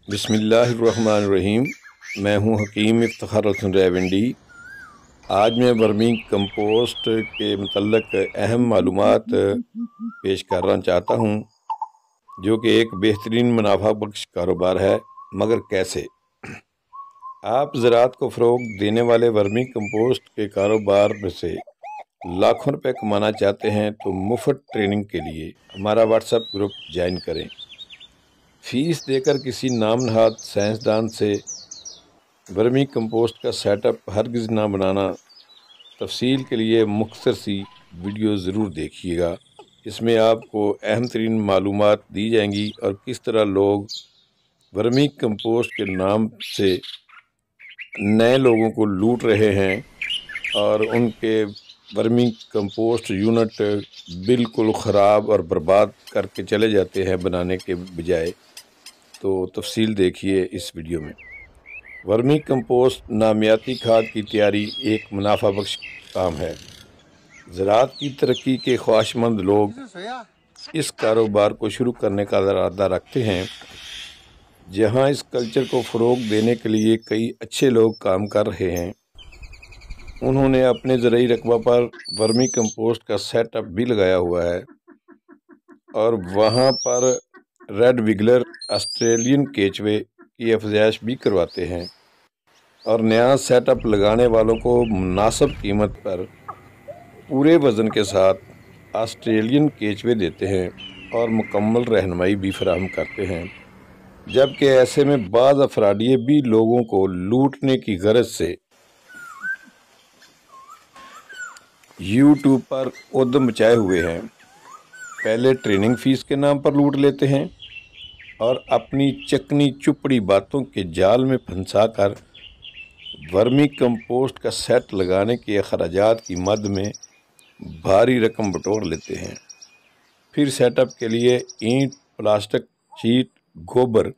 बिस्मिल्लाहिर्रहमानिर्रहीम। मैं हूं हकीम इफ्तिखार हसन रावंडी। आज मैं वर्मी कंपोस्ट के मतलब अहम मालूमात पेश करना चाहता हूं, जो कि एक बेहतरीन मुनाफा बख्श कारोबार है। मगर कैसे? आप ज़राअत को फ़रोग़ देने वाले वर्मी कंपोस्ट के कारोबार में से लाखों रुपए कमाना चाहते हैं तो मुफ्त ट्रेनिंग के लिए हमारा व्हाट्सएप ग्रुप ज्वाइन करें। फीस देकर किसी नामनहाद साइंसदान से वर्मी कंपोस्ट का सेटअप हरगिज़ ना बनाना। तफसील के लिए मुख्तसर सी वीडियो ज़रूर देखिएगा। इसमें आपको अहम तरीन मालूमात दी जाएंगी और किस तरह लोग वर्मी कंपोस्ट के नाम से नए लोगों को लूट रहे हैं और उनके वर्मी कंपोस्ट यूनिट बिल्कुल ख़राब और बर्बाद करके चले जाते हैं बनाने के बजाय। तो तफसील देखिए इस वीडियो में। वर्मी कंपोस्ट नामियाती खाद की तैयारी एक मुनाफा बख्श काम है। ज़राअत की तरक्की के ख्वाहिशमंद लोग इस कारोबार को शुरू करने का इरादा रखते हैं। जहां इस कल्चर को फ़रोग़ देने के लिए कई अच्छे लोग काम कर रहे हैं, उन्होंने अपने ज़रूरी रकबा पर वर्मी कंपोस्ट का सेटअप भी लगाया हुआ है और वहां पर रेड विगलर, ऑस्ट्रेलियन केचवे की अफजाइश भी करवाते हैं और नया सेटअप लगाने वालों को मुनासिब कीमत पर पूरे वज़न के साथ ऑस्ट्रेलियन केचवे देते हैं और मुकम्मल रहनुमाई भी फराहम करते हैं। जबकि ऐसे में बाज़ अफराडिये भी लोगों को लूटने की गरज से यूट्यूब पर उद्यम मचाए हुए हैं। पहले ट्रेनिंग फीस के नाम पर लूट लेते हैं और अपनी चकनी चुपड़ी बातों के जाल में फंसा कर वर्मी कंपोस्ट का सेट लगाने के अखराजात की मद में भारी रकम बटोर लेते हैं। फिर सेटअप के लिए ईंट, प्लास्टिक शीट, गोबर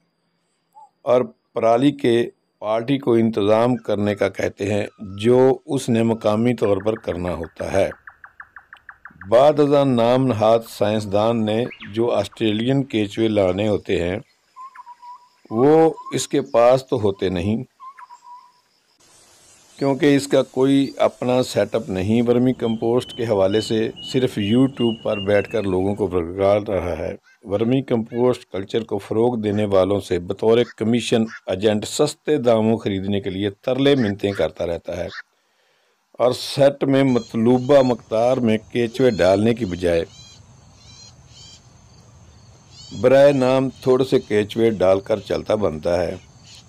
और पराली के पार्टी को इंतज़ाम करने का कहते हैं, जो उसने मकामी तौर पर करना होता है। बाद अज़ां नाम नहाद साइंसदान ने जो ऑस्ट्रेलियन केचवे लाने होते हैं वो इसके पास तो होते नहीं, क्योंकि इसका कोई अपना सेटअप नहीं। वर्मी कंपोस्ट के हवाले से सिर्फ यूट्यूब पर बैठकर लोगों को भड़का रहा है। वर्मी कंपोस्ट कल्चर को फ़रोग़ देने वालों से बतौर कमीशन एजेंट सस्ते दामों खरीदने के लिए तरले मिन्नतें करता रहता है और सेट में मतलूबा मकदार में केचवे डालने की बजाय बराए नाम थोड़े से केचवे डालकर चलता बनता है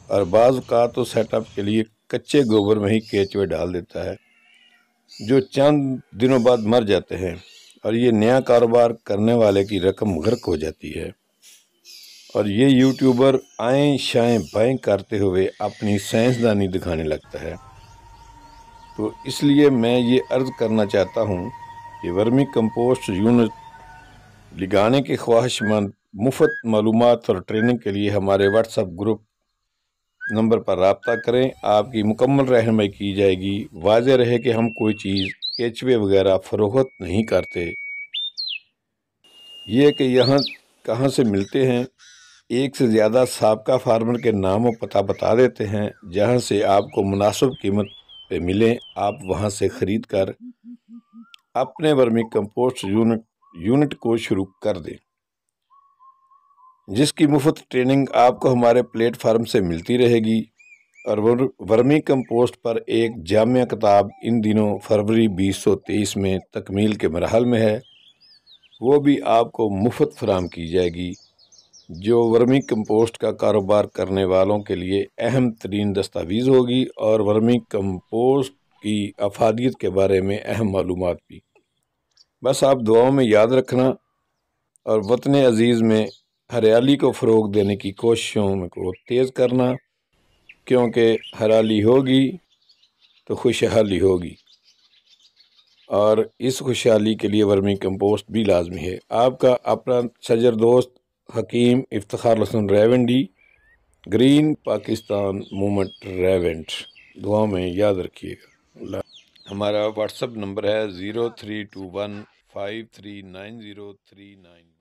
और बाज़ औक़ात तो सेटअप के लिए कच्चे गोबर में ही केचवे डाल देता है, जो चंद दिनों बाद मर जाते हैं और ये नया कारोबार करने वाले की रकम गर्क हो जाती है और ये यूट्यूबर आएँ शाएँ बाएँ करते हुए अपनी साइंसदानी दिखाने लगता है। तो इसलिए मैं ये अर्ज़ करना चाहता हूँ कि वर्मी कंपोस्ट यूनिट लगाने के ख्वाहिशमंद मुफ्त मालूमात और ट्रेनिंग के लिए हमारे व्हाट्सएप ग्रुप नंबर पर रब्ता करें। आपकी मुकम्मल रहनुमाई की जाएगी। वाज़ेह रहे कि हम कोई चीज़ केचवे वगैरह फ़रोख्त नहीं करते। ये कि यहाँ कहाँ से मिलते हैं, एक से ज़्यादा साबका फार्मर के नाम और पता बता देते हैं। जहाँ से आपको मुनासिब कीमत पे मिले, आप वहाँ से ख़रीद कर अपने वर्मी कंपोस्ट यूनिट को शुरू कर दें, जिसकी मुफ्त ट्रेनिंग आपको हमारे प्लेटफार्म से मिलती रहेगी। और वर्मी कंपोस्ट पर एक जामिया किताब इन दिनों फरवरी 2023 में तकमील के मरहल में है, वो भी आपको मुफ्त फराहम की जाएगी, जो वर्मी कंपोस्ट का कारोबार करने वालों के लिए अहम तरीन दस्तावेज़ होगी और वर्मी कंपोस्ट की अफादियत के बारे में अहम मालूमात भी। बस आप दुआओं में याद रखना और वतन अजीज़ में हरियाली को फ़रोग़ देने की कोशिशों को तेज़ करना, क्योंकि हरियाली होगी तो खुशहाली होगी और इस खुशहाली के लिए वर्मी कंपोस्ट भी लाजमी है। आपका अपना सजर दोस्त हकीम इफ्तिखार हसन रावंडी, ग्रीन पाकिस्तान मूवमेंट रावंड। दुआ में याद रखिएगा। हमारा व्हाट्सएप नंबर है 0321539039।